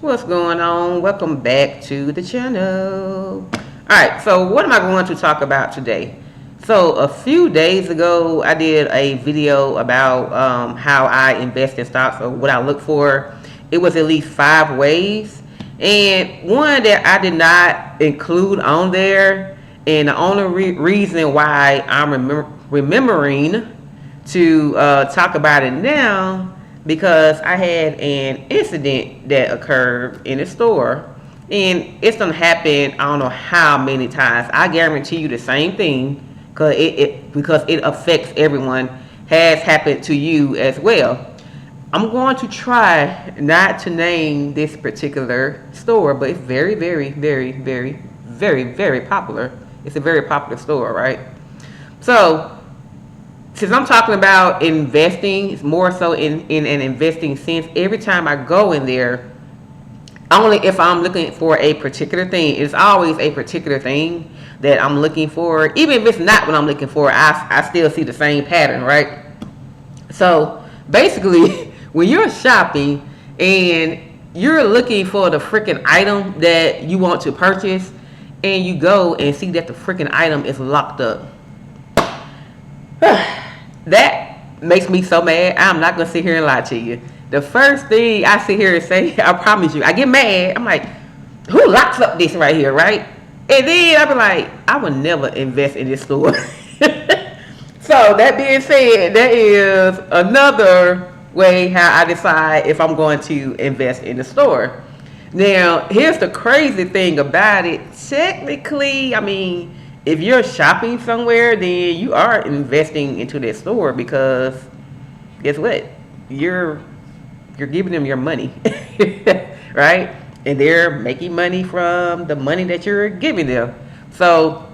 What's going on? Welcome back to the channel. Alright, so what am I going to talk about today? So a few days ago, I did a video about how I invest in stocks or what I look for. It was at least 5 ways. And one that I did not include on there, and the only reason why I'm remembering to talk about it now, because I had an incident that occurred in a store, and it's gonna happen I don't know how many times. I guarantee you the same thing, because it affects everyone, has happened to you as well. I'm going to try not to name this particular store, but it's very, very, very, very, very, very popular. It's a very popular store, right? So since I'm talking about investing, it's more so in an investing sense. Every time I go in there, only if I'm looking for a particular thing, it's always a particular thing that I'm looking for. Even if it's not what I'm looking for, I still see the same pattern, right? So basically, when you're shopping and you're looking for the freaking item that you want to purchase, and you go and see that the freaking item is locked up. That makes me so mad. I'm not gonna sit here and lie to you. The first thing I sit here and say, I promise you, I get mad. I'm like, who locks up this right here, right? And then I be like, I would never invest in this store. So that being said, that is another way how I decide if I'm going to invest in the store. Now, here's the crazy thing about it. Technically, I mean, if you're shopping somewhere, then you are investing into that store, because guess what? You're giving them your money, right? And they're making money from the money that you're giving them. So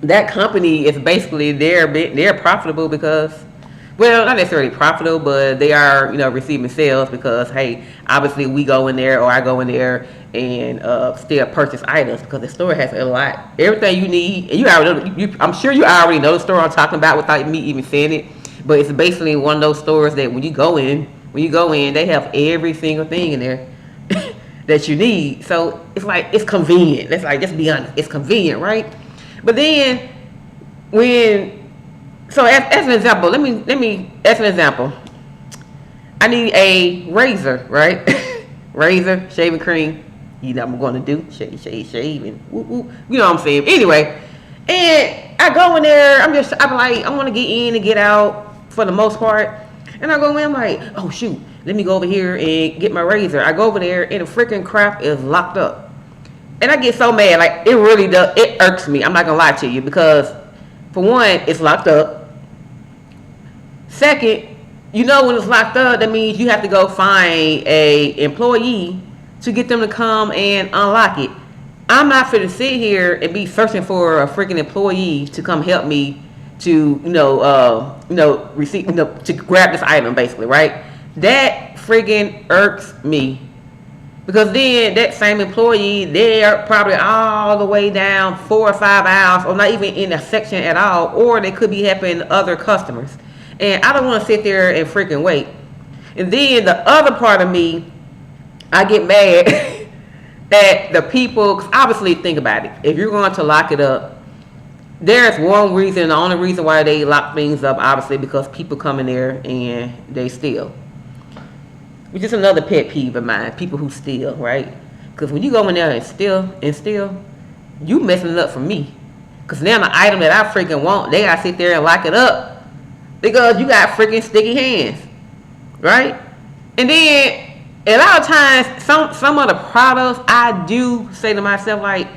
that company is basically they're profitable because, well, not necessarily profitable, but they are, receiving sales because, hey, obviously we go in there, or I go in there and still purchase items, because the store has a lot, everything you need. And you already know, I'm sure you already know the store I'm talking about without me even saying it. But it's basically one of those stores that when you go in, they have every single thing in there that you need. So it's like, it's convenient. Just be honest, it's convenient, right? But then as an example, let me as an example, I need a razor, right? Razor, shaving cream. You know what I'm going to do? Shave, and whoop, whoop. You know what I'm saying? Anyway, and I go in there. I'm like, I want to get in and get out for the most part. And I go in, I'm like, oh shoot, let me go over here and get my razor. I go over there, and the freaking crap is locked up. And I get so mad, like, it really does, it irks me. I'm not gonna lie to you, because for one, it's locked up. Second, when it's locked up, that means you have to go find a employee to get them to come and unlock it. I'm not finna sit here and be searching for a freaking employee to come help me to, receive, to grab this item, basically, right? That friggin' irks me. Because then that same employee, they're probably all the way down 4 or 5 aisles, or not even in a section at all, or they could be helping other customers. And I don't want to sit there and freaking wait. And then the other part of me, I get mad at the people, because obviously, think about it. If you're going to lock it up, there's one reason, the only reason why they lock things up, obviously, because people come in there and they steal. Which is another pet peeve of mine, people who steal, right? Because when you go in there and steal, you messing it up for me. Because now the item that I freaking want, they gotta sit there and lock it up, because you got freaking sticky hands, right? And then a lot of times, some of the products, I do say to myself, like,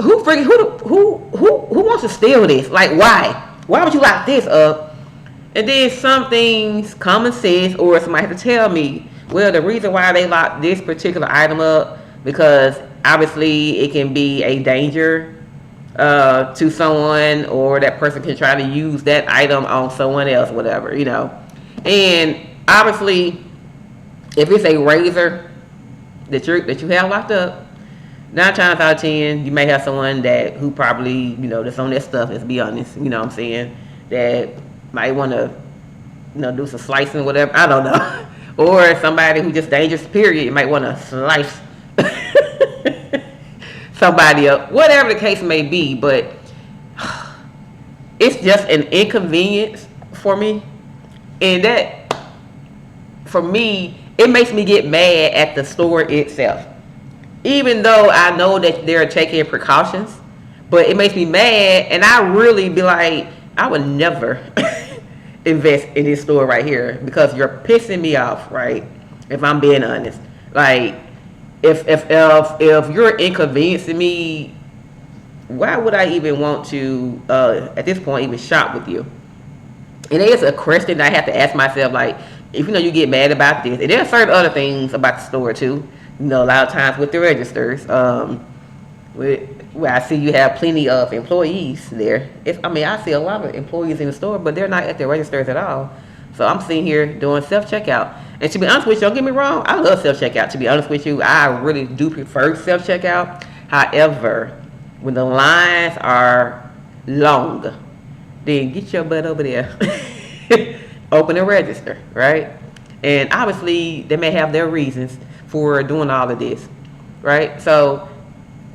who wants to steal this? Like, why? Why would you lock this up? And then some things, common sense, or somebody have to tell me, well, the reason why they lock this particular item up, because obviously it can be a danger to someone, or that person can try to use that item on someone else, whatever, And obviously, if it's a razor that you have locked up, 9 times out of 10, you may have someone who probably, that's on their stuff, let's be honest, what I'm saying, that might want to, do some slicing or whatever. I don't know. or somebody who just dangerous, period, you might want to slice somebody up, whatever the case may be. But it's just an inconvenience for me. And that, for me, it makes me get mad at the store itself. Even though I know that they're taking precautions, but it makes me mad, and I really be like, I would never invest in this store right here because you're pissing me off, right? If I'm being honest. Like, if you're inconveniencing me, why would I even want to, at this point, even shop with you? And it is a question that I have to ask myself, like, if you get mad about this, and there are certain other things about the store too. A lot of times with the registers, where I see you have plenty of employees there. I see a lot of employees in the store, but they're not at the registers at all. So I'm sitting here doing self-checkout. And to be honest with you, don't get me wrong, I love self-checkout. To be honest with you, I really do prefer self-checkout. However, when the lines are long, then get your butt over there. Open a register, right? And obviously, they may have their reasons for doing all of this, right? So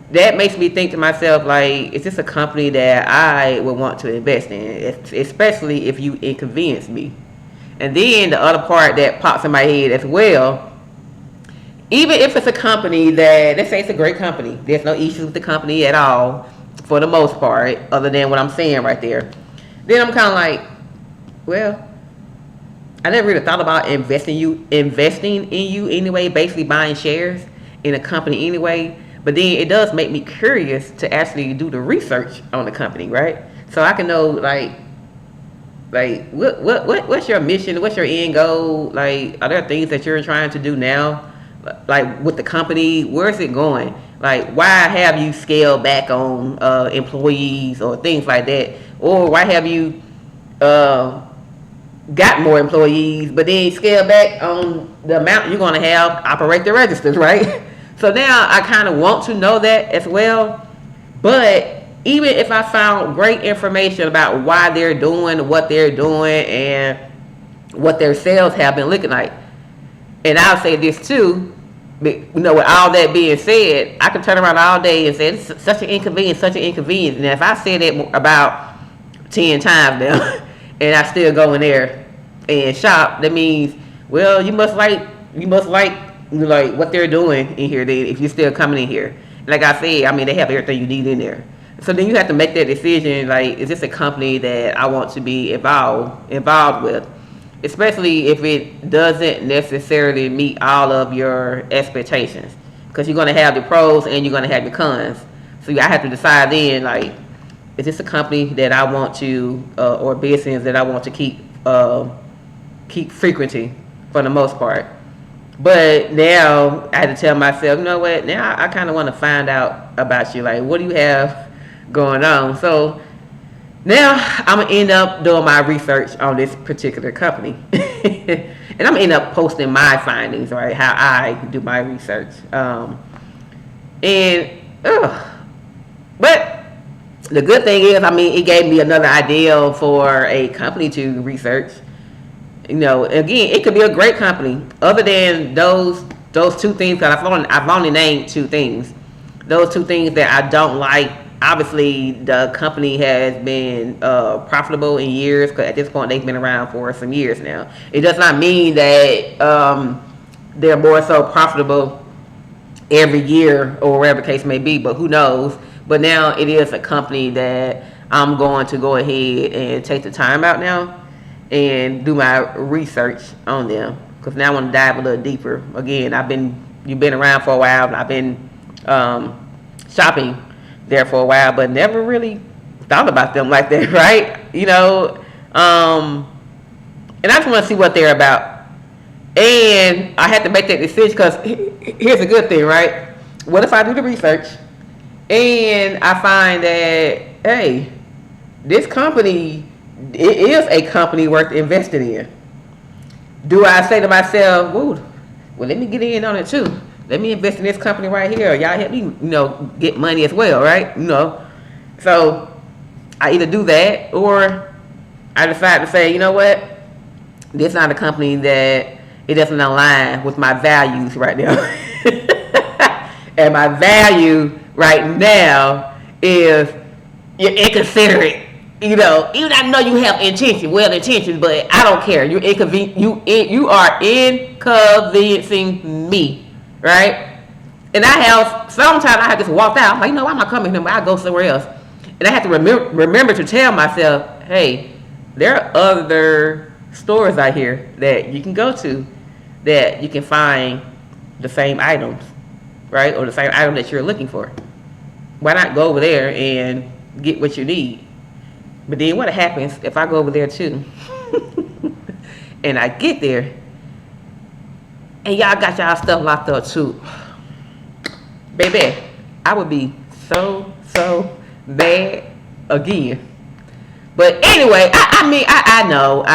that makes me think to myself, like, is this a company that I would want to invest in, especially if you inconvenience me? And then the other part that pops in my head as well, even if it's a company that, let's say it's a great company, there's no issues with the company at all, for the most part, other than what I'm saying right there, then I'm kind of like, well, I never really thought about investing in you anyway, basically buying shares in a company anyway. But then it does make me curious to actually do the research on the company, right? So I can know, like what's your mission? What's your end goal? Like, are there things that you're trying to do now, like with the company? Where is it going? Like, why have you scaled back on employees or things like that? Or why have you got more employees, but then scale back on the amount you're going to have operate the registers, right? So now I kind of want to know that as well. But even if I found great information about why they're doing what they're doing and what their sales have been looking like, and I'll say this too, with all that being said, I can turn around all day and say it's such an inconvenience. And if I say that about 10 times now, and I still go in there and shop, that means, well, you must like what they're doing in here. If you're still coming in here, like I said, they have everything you need in there. So then you have to make that decision. Like, is this a company that I want to be involved with? Especially if it doesn't necessarily meet all of your expectations, because you're going to have the pros and you're going to have your cons. So I have to decide then, like, is this a company that I want to, or business that I want to keep frequenting for the most part? But now I had to tell myself, you know what? Now I kind of want to find out about you. Like, what do you have going on? So now I'm gonna end up doing my research on this particular company, and I'm gonna end up posting my findings, right? How I do my research, but the good thing is, it gave me another idea for a company to research. Again, it could be a great company. Other than those two things, because I've only named two things. Those two things that I don't like. Obviously, the company has been profitable in years, because at this point they've been around for some years now. It does not mean that they're more so profitable every year or whatever the case may be, but who knows. But now it is a company that I'm going to go ahead and take the time out now and do my research on them, because now I want to dive a little deeper. Again, you've been around for a while, and I've been shopping there for a while, but never really thought about them like that, right? And I just want to see what they're about. And I had to make that decision, because here's a good thing, right? What if I do the research and I find that, hey, this company, it is a company worth investing in? Do I say to myself, well, let me get in on it too. Let me invest in this company right here. Y'all help me, get money as well, right? So I either do that, or I decide to say, you know what? This is not a company that It doesn't align with my values right now. And my value right now is you're inconsiderate. You know, even I know you have intention, well intentions, but I don't care. You're you are inconveniencing me, right? And I have sometimes I have just walked out. I'm like, you know, why am I coming here? I go somewhere else, and I have to remember to tell myself, hey, there are other stores out here that you can go to that you can find the same items, right, or the same item that you're looking for. Why not go over there and get what you need? But then what happens if I go over there too and I get there and y'all got y'all stuff locked up too? Baby, I would be so bad again. But anyway, I know.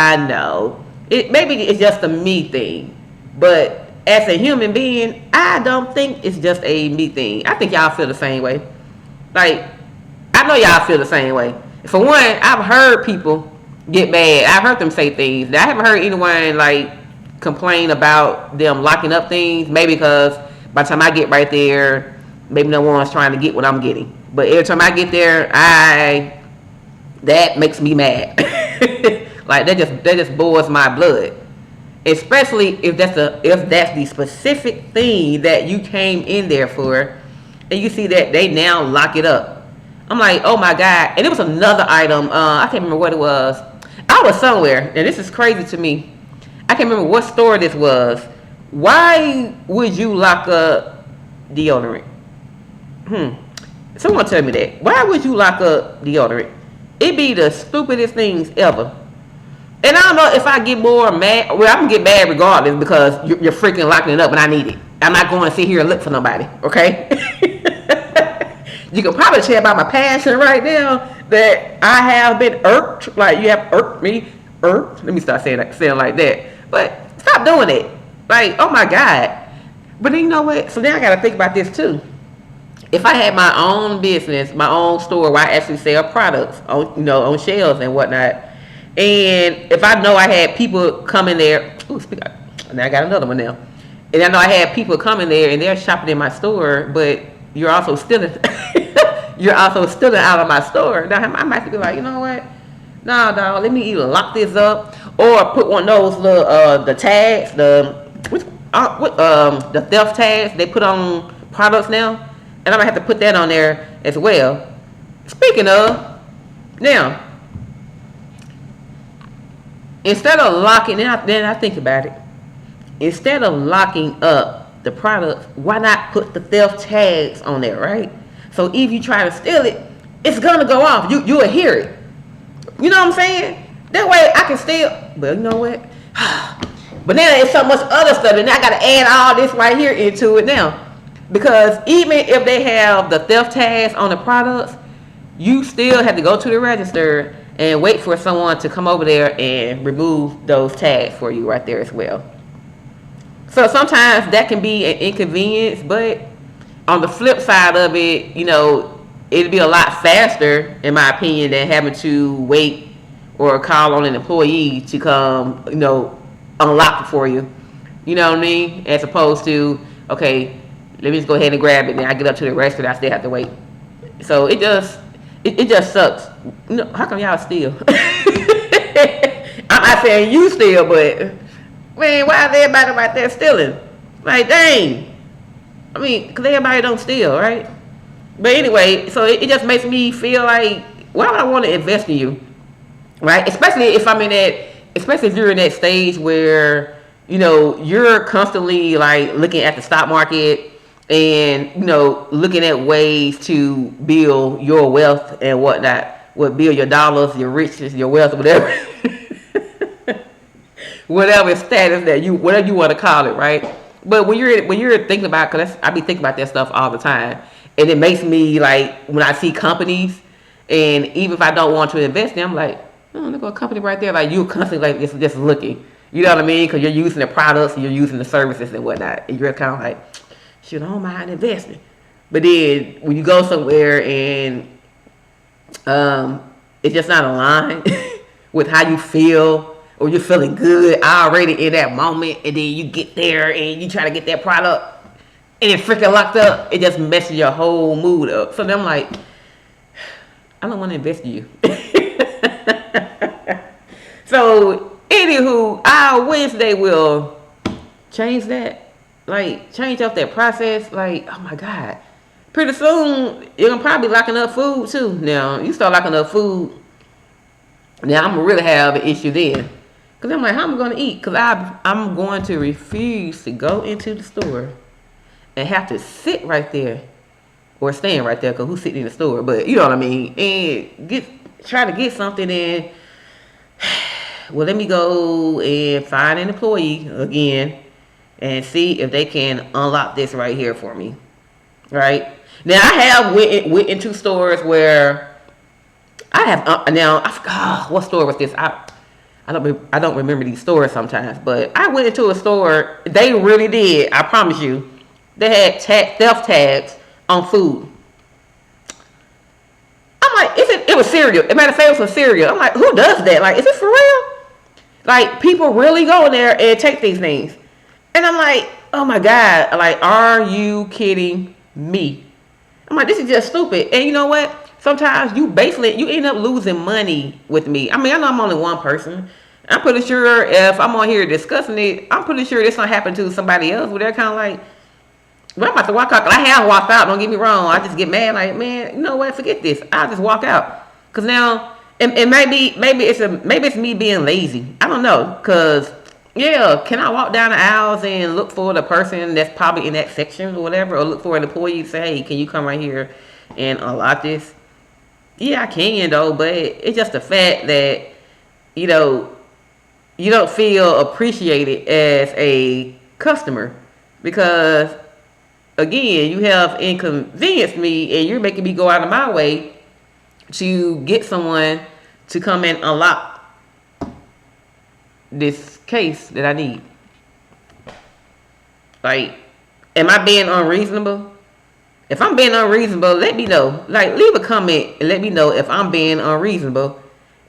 Maybe it's just a me thing. But as a human being, I don't think it's just a me thing. I think y'all feel the same way. Like, I know y'all feel the same way. For one, I've heard people get mad. I've heard them say things. I haven't heard anyone like complain about them locking up things. Maybe because by the time I get right there, maybe no one's trying to get what I'm getting. But every time I get there, that makes me mad. Like that just boils my blood. Especially if that's the specific thing that you came in there for, and you see that they now lock it up. I'm like, oh my God. And it was another item. I can't remember what it was. I was somewhere, and this is crazy to me. I can't remember what store this was. Why would you lock up deodorant? Someone tell me that. Why would you lock up deodorant? It be the stupidest things ever. And I don't know if I get more mad. Well, I'm going to get mad regardless because you're freaking locking it up and I need it. I'm not going to sit here and look for nobody, okay? You can probably tell by my passion right now that I have been irked. Like, you have irked me. Irked? Let me start saying like that. But stop doing it. Like, oh my God. But then you know what? So then I got to think about this too. If I had my own business, my own store where I actually sell products on shelves and whatnot, and if I know I had people coming there, now I got another one now. And I know I had people coming there and they're shopping in my store, but you're also stealing out of my store. Now I might be like, you know what? No, dog, let me either lock this up or put one of those little the tags, the theft tags they put on products now. And I'm going to have to put that on there as well. Speaking of, now, instead of locking, then I think about it. Instead of locking up the products, why not put the theft tags on there, right? So if you try to steal it, it's going to go off. You'll hear it. You know what I'm saying? That way I can steal. Well, you know what? But now there's so much other stuff, and I got to add all this right here into it now. Because even if they have the theft tags on the products, you still have to go to the register and wait for someone to come over there and remove those tags for you right there as well. So sometimes that can be an inconvenience, but on the flip side of it, it'd be a lot faster, in my opinion, than having to wait or call on an employee to come, unlock it for you. You know what I mean? As opposed to, okay, let me just go ahead and grab it, and I get up to the register, and I still have to wait. So it just sucks. How come y'all steal? I'm not saying you steal, but man, why is everybody right there stealing? Like, dang. I mean, because everybody don't steal, right? But anyway, so it just makes me feel like, why would I want to invest in you, right? Especially if you're in that stage where you're constantly like looking at the stock market. And, looking at ways to build your wealth and whatnot. Build your dollars, your riches, your wealth, whatever. Whatever status whatever you want to call it, right? But when you're thinking about, because I be thinking about that stuff all the time. And it makes me like, when I see companies, and even if I don't want to invest in, I'm like, look at a company right there. Like, you're constantly like just looking. You know what I mean? Because you're using the products, you're using the services and whatnot. And you're kind of like, shit, I don't mind investing. But then when you go somewhere and it's just not aligned with how you feel or you're feeling good already in that moment, and then you get there and you try to get that product, and it's freaking locked up. It just messes your whole mood up. So then I'm like, I don't want to invest in you. So, anywho, our Wednesday will change that. Like, change up that process. Like, oh my God. Pretty soon, you're going to probably be locking up food too. Now, you start locking up food. Now, I'm going to really have an issue then. Because I'm like, how am I going to eat? Because I'm going to refuse to go into the store and have to sit right there. Or stand right there, because who's sitting in the store? But you know what I mean. And try to get something in. Well, let me go and find an employee again and see if they can unlock this right here for me. Right? Now, I have went into stores where I have, now, I forgot, what store was this? I don't remember these stores sometimes, but I went into a store, they really did, I promise you, they had theft tags on food. I'm like, it was cereal. As a matter of fact, it was some cereal. I'm like, who does that? Like, is this for real? Like, people really go in there and take these things. And I'm like, oh my God. Like, are you kidding me? I'm like, this is just stupid. And you know what? Sometimes you end up losing money with me. I mean, I know I'm only one person. I'm pretty sure if I'm on here discussing it, I'm pretty sure this gonna happen to somebody else where they're kind of like, well, I'm about to walk out. I have walked out. Don't get me wrong. I just get mad. Like, man, you know what? Forget this. I'll just walk out. Cause now, and maybe it's me being lazy. I don't know. Cause yeah, can I walk down the aisles and look for the person that's probably in that section or whatever, or look for an employee and say, hey, can you come right here and unlock this? Yeah, I can though. But it's just the fact that you don't feel appreciated as a customer because. Again, you have inconvenienced me and you're making me go out of my way to get someone to come and unlock this case that I need. Like, am I being unreasonable? If I'm being unreasonable, let me know. Like, leave a comment and let me know if I'm being unreasonable.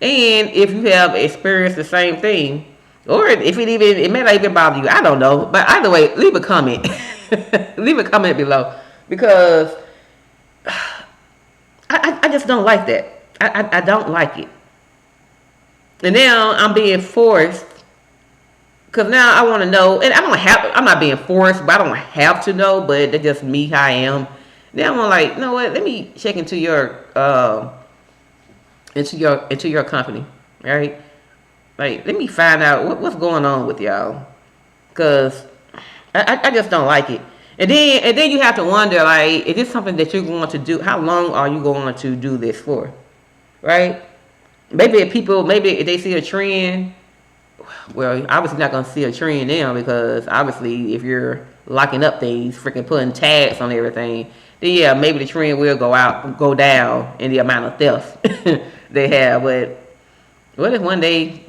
And if you have experienced the same thing. Or if it may not even bother you. I don't know. But either way, leave a comment. Leave a comment below. Because I just don't like that. I don't like it. And now I'm being forced. Because now I want to know. And I'm not being forced, but I don't have to know. But that's just me, how I am. Now I'm like, you know what? Let me check into your company. Right? Like, let me find out what's going on with y'all. Because I just don't like it. And then you have to wonder, like, is this something that you're going to do? How long are you going to do this for? Right? Maybe if they see a trend, well, obviously not going to see a trend now because obviously if you're locking up things, freaking putting tags on everything, then yeah, maybe the trend will go down in the amount of theft they have. But what if one day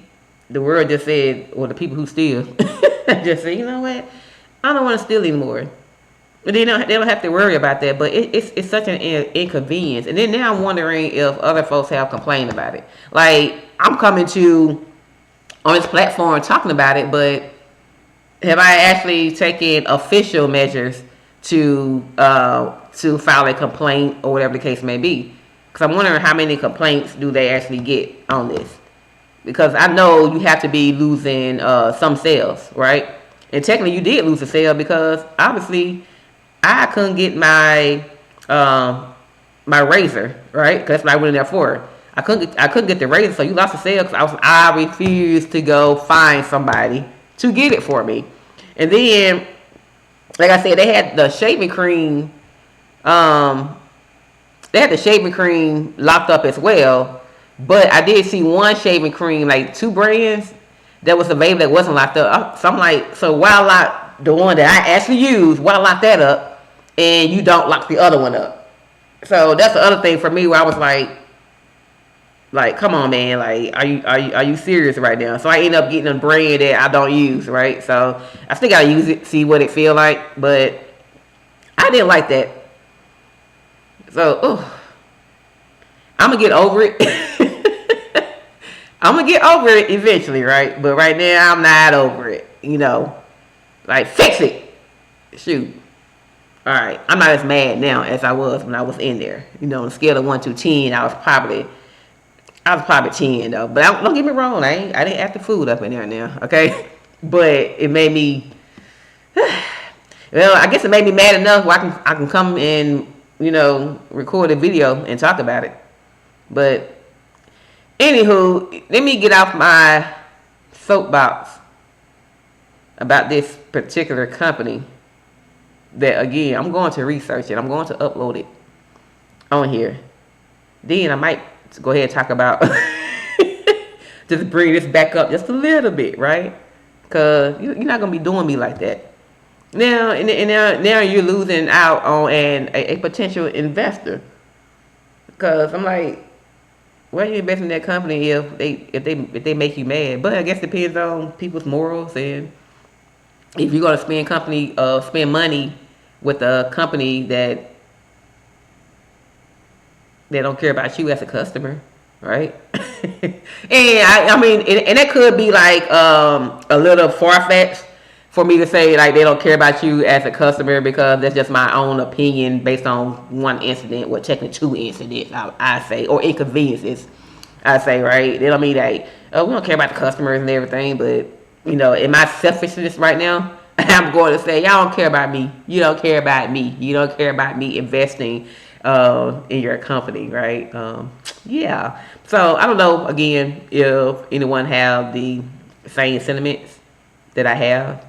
the world just said, or the people who steal just say, you know what? I don't want to steal anymore. But they don't have to worry about that. But it's such an inconvenience. And then now I'm wondering if other folks have complained about it. Like, I'm coming to on this platform talking about it, but have I actually taken official measures to file a complaint or whatever the case may be? Because I'm wondering how many complaints do they actually get on this? Because I know you have to be losing some sales, right? And technically you did lose a sale because obviously I couldn't get my razor, right? Because that's what I went in there for. I couldn't get the razor, so you lost the sale because I refused to go find somebody to get it for me. And then, like I said, they had the shaving cream. They had the shaving cream locked up as well. But I did see one shaving cream, like 2 brands, that was available that wasn't locked up. So I'm like, so why lock the one that I actually used? Why lock that up and you don't lock the other one up? So that's the other thing for me where I was like, come on, man, like, are you serious right now? So I end up getting a brand that I don't use, right? So I still gotta use it, see what it feel like, but I didn't like that. So, I'm gonna get over it. I'm gonna get over it eventually, right? But right now, I'm not over it. You know, like fix it. Shoot. All right, I'm not as mad now as I was when I was in there. You know, on a scale of 1 to 10, I was probably 10 though. But don't get me wrong, I didn't act the food up in there now, okay? But it made me, well, I guess it made me mad enough where I can come and, you know, record a video and talk about it. But anywho, let me get off my soapbox about this particular company. That again, I'm going to research it. I'm going to upload it on here. Then I might go ahead and talk about just bring this back up just a little bit, right? Because you're not gonna be doing me like that. Now, now you're losing out on a potential investor. Because I'm like, why are you investing in that company if they make you mad? But I guess it depends on people's morals, and if you're gonna spend money with a company that they don't care about you as a customer, right? And I mean, and that could be like a little far fetched for me to say like they don't care about you as a customer, because that's just my own opinion based on one incident, well, technically 2 incidents, I say, or inconveniences, I say, right? They don't mean like, oh, we don't care about the customers and everything, but you know, in my selfishness right now, I'm going to say, y'all don't care about me. You don't care about me. You don't care about me investing in your company, right? Yeah. So I don't know, again, if anyone have the same sentiments that I have.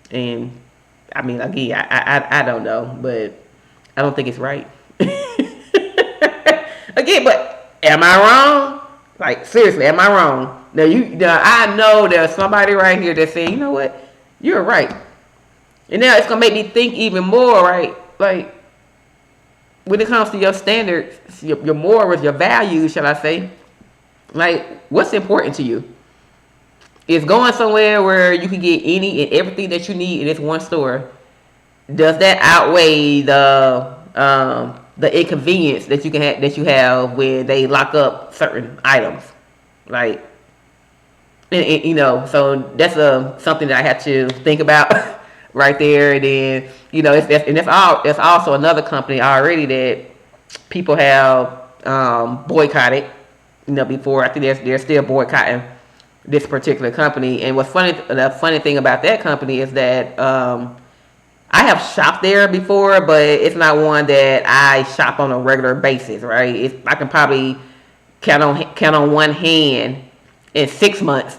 And I mean, again, I don't know, but I don't think it's right. Again, but am I wrong? Like, seriously, am I wrong? Now I know there's somebody right here that's saying, you know what? You're right. And now it's going to make me think even more, right? Like, when it comes to your standards, your morals, your values, shall I say, like, what's important to you? Is going somewhere where you can get any and everything that you need in this one store, does that outweigh the inconvenience that you have when they lock up certain items? Like, and you know, so that's something that I had to think about right there. And then, you know, it's also another company already that people have boycotted. You know, before, I think they're still boycotting this particular company. And the funny thing about that company is that I have shopped there before, but it's not one that I shop on a regular basis, right? I can probably count on one hand in 6 months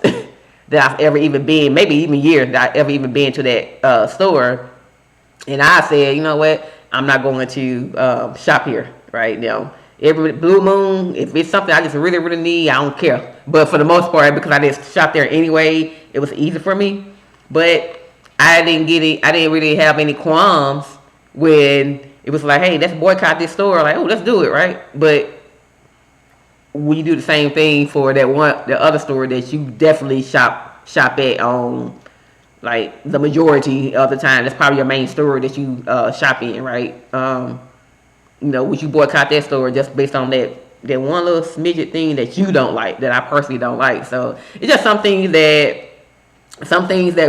that I've ever even been, maybe even years that I've ever even been to that store. And I said, you know what, I'm not going to shop here right now. Every blue moon, if it's something I just really, really need, I don't care. But for the most part, because I just shop there anyway, it was easy for me. But I didn't really have any qualms when it was like, hey, let's boycott this store. Like, oh, let's do it, right? But when you do the the other store that you definitely shop at on, like, the majority of the time, that's probably your main store that you shop in, right? You know, would you boycott that store just based on that one little smidget thing that you don't like, that I personally don't like? So it's just some things that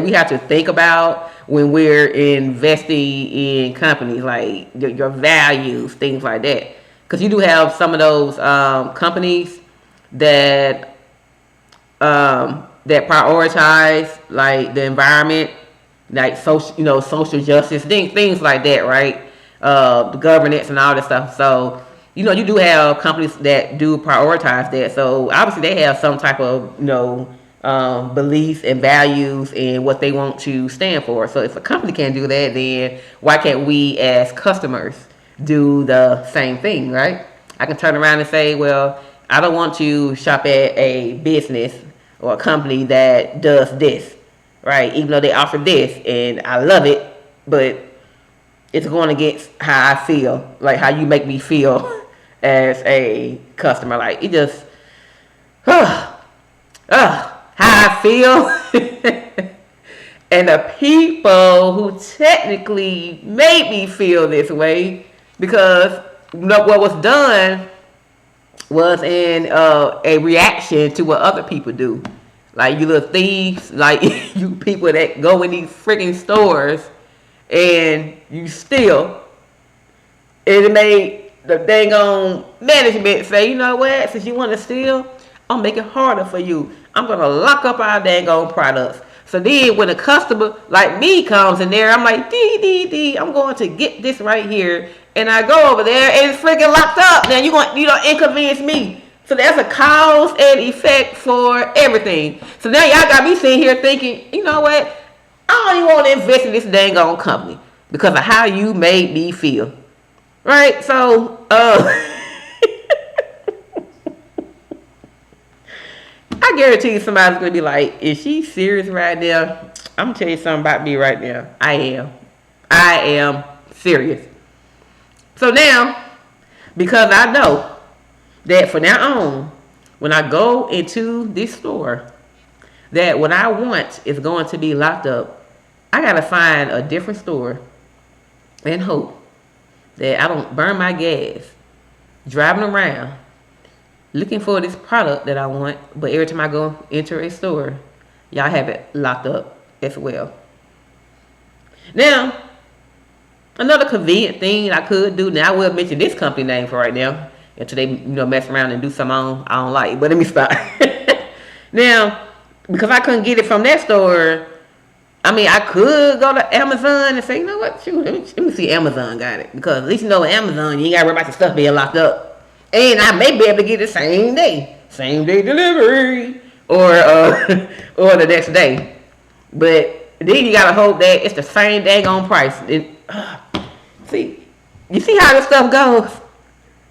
we have to think about when we're investing in companies, like your values, things like that. Because you do have some of those companies that prioritize like the environment, like social justice, things like that, right? The governance and all this stuff. So, you know, you do have companies that do prioritize that. So obviously they have some type of, beliefs and values and what they want to stand for. So if a company can't do that, then why can't we as customers do the same thing, right? I can turn around and say, well, I don't want to shop at a business or a company that does this, right? Even though they offer this and I love it, but it's going against how I feel, like how you make me feel as a customer. Like, it just, how I feel. And the people who technically made me feel this way, because what was done was in a reaction to what other people do. Like you little thieves, like you people that go in these freaking stores and you steal. And it made the dang on management say, you know what, since you want to steal, I'll make it harder for you. I'm going to lock up our dang on products. So then when a customer like me comes in there, I'm like, I'm going to get this right here. And I go over there and it's freaking locked up. Now you don't inconvenience me. So that's a cause and effect for everything. So now y'all got me sitting here thinking, you know what? I don't even want to invest in this dang on company because of how you made me feel. Right? So, I guarantee you somebody's going to be like, is she serious right now? I'm going to tell you something about me right now. I am serious. So now, because I know that from now on, when I go into this store, that what I want is going to be locked up, I got to find a different store and hope that I don't burn my gas driving around looking for this product that I want, but every time I go enter a store, y'all have it locked up as well. Now, another convenient thing I could do, now I will mention this company name for right now, until they mess around and do something I don't like, but let me stop. Now, because I couldn't get it from that store, I mean, I could go to Amazon and say, you know what, shoot, let me see Amazon got it. Because at least Amazon, you ain't got to worry about the stuff being locked up. And I may be able to get it same day delivery, or or the next day. But then you gotta hope that it's the same dang on price. See, you see how this stuff goes?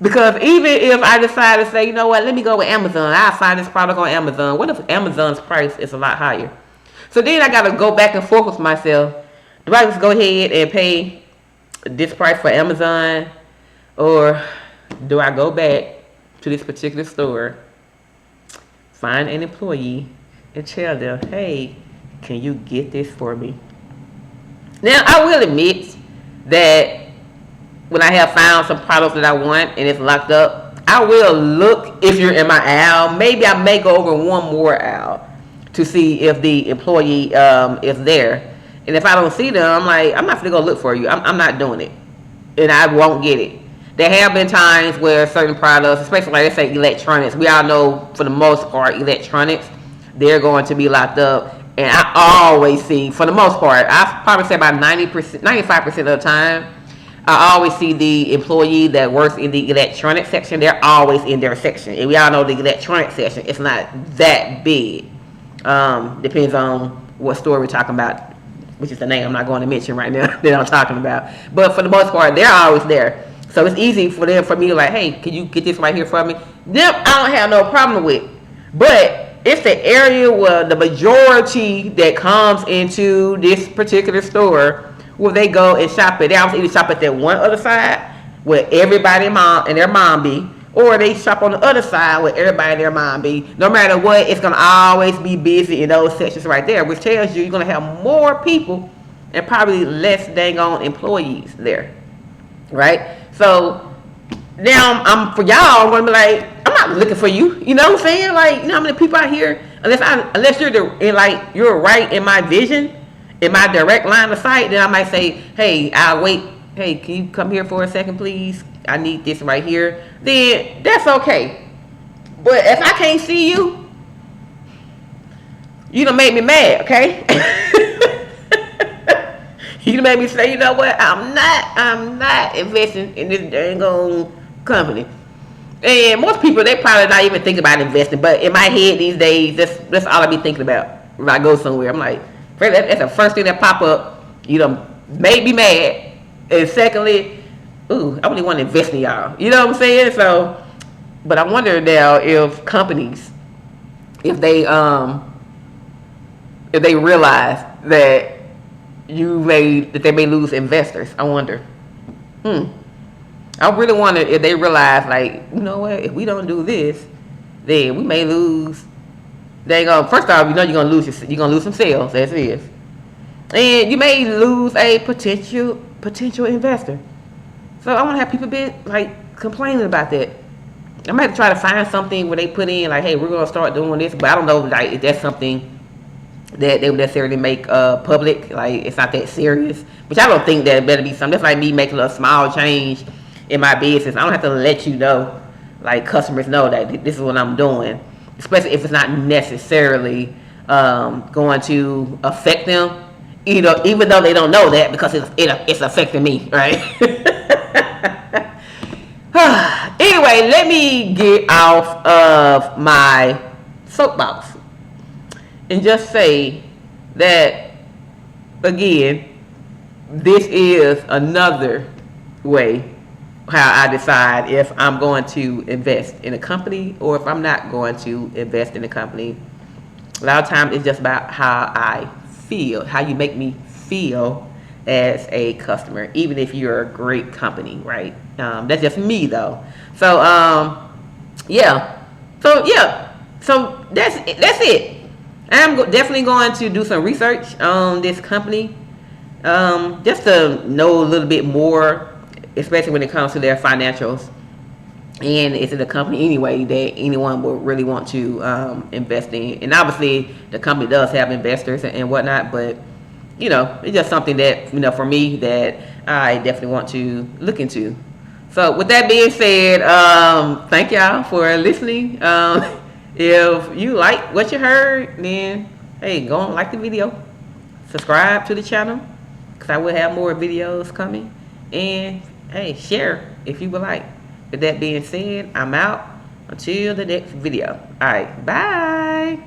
Because even if I decide to say, you know what, let me go with Amazon, I'll find this product on Amazon. What if Amazon's price is a lot higher? So then I gotta go back and forth with myself. Do I just go ahead and pay this price for Amazon, or do I go back to this particular store, find an employee, and tell them, hey, can you get this for me? Now, I will admit that when I have found some products that I want and it's locked up, I will look if you're in my aisle. Maybe I may go over one more aisle to see if the employee is there. And if I don't see them, I'm like, I'm not going to go look for you. I'm not doing it. And I won't get it. There have been times where certain products, especially like let's say electronics, we all know for the most part electronics, they're going to be locked up. And I always see, for the most part, I probably say about 90%, 95% of the time, I always see the employee that works in the electronic section. They're always in their section. And we all know the electronic section, it's not that big. Depends on what store we're talking about, which is the name I'm not going to mention right now that I'm talking about. But for the most part, they're always there. So it's easy for me to like, hey, can you get this right here for me? Them I don't have no problem with. But it's the area where the majority that comes into this particular store where they go and shop at. They always either shop at that one other side where everybody and their mom be, or they shop on the other side where everybody and their mom be. No matter what, it's going to always be busy in those sections right there, which tells you you're going to have more people and probably less dang on employees there. Right? So now I'm for y'all, I'm gonna be like, I'm not looking for you. You know what I'm saying? Like, you know how many people out here, unless you're right in my vision, in my direct line of sight, then I might say, hey, I'll wait. Hey, can you come here for a second, please? I need this right here. Then that's okay. But if I can't see you, you done make me mad, okay? You made me say, you know what? I'm not investing in this dang old company. And most people, they probably not even thinking about investing. But in my head these days, that's all I be thinking about when I go somewhere. I'm like, that's the first thing that pop up. You know, made me mad. And secondly, ooh, I really want to invest in y'all. You know what I'm saying? So, but I wonder now if companies, if they realize that they may lose investors. I wonder. I really wonder if they realize, like, you know what, if we don't do this, then we may lose. First off, you're gonna lose some sales as it is, and you may lose a potential investor. So I want to have people be like complaining about that. I might try to find something where they put in like, hey, we're gonna start doing this, but I don't know like if that's something that they would necessarily make public. Like it's not that serious, which I don't think that it better be something. That's like me making a small change in my business. I don't have to let you know, like customers know that this is what I'm doing, especially if it's not necessarily going to affect them. You know, even though they don't know that because it's affecting me, right? Anyway, let me get off of my soapbox and just say that again, this is another way how I decide if I'm going to invest in a company or if I'm not going to invest in a company. A lot of times it's just about how I feel, how you make me feel as a customer, even if you're a great company, right? That's just me though. So yeah, so that's it. I'm definitely going to do some research on this company, just to know a little bit more, especially when it comes to their financials. And is it a company anyway that anyone would really want to invest in? And obviously, the company does have investors and whatnot, but you know, it's just something that, you know, for me that I definitely want to look into. So with that being said, thank y'all for listening. If you like what you heard, then hey, go and like the video, subscribe to the channel, because I will have more videos coming, and hey, share if you would like. With that being said, I'm out until the next video. All right, bye.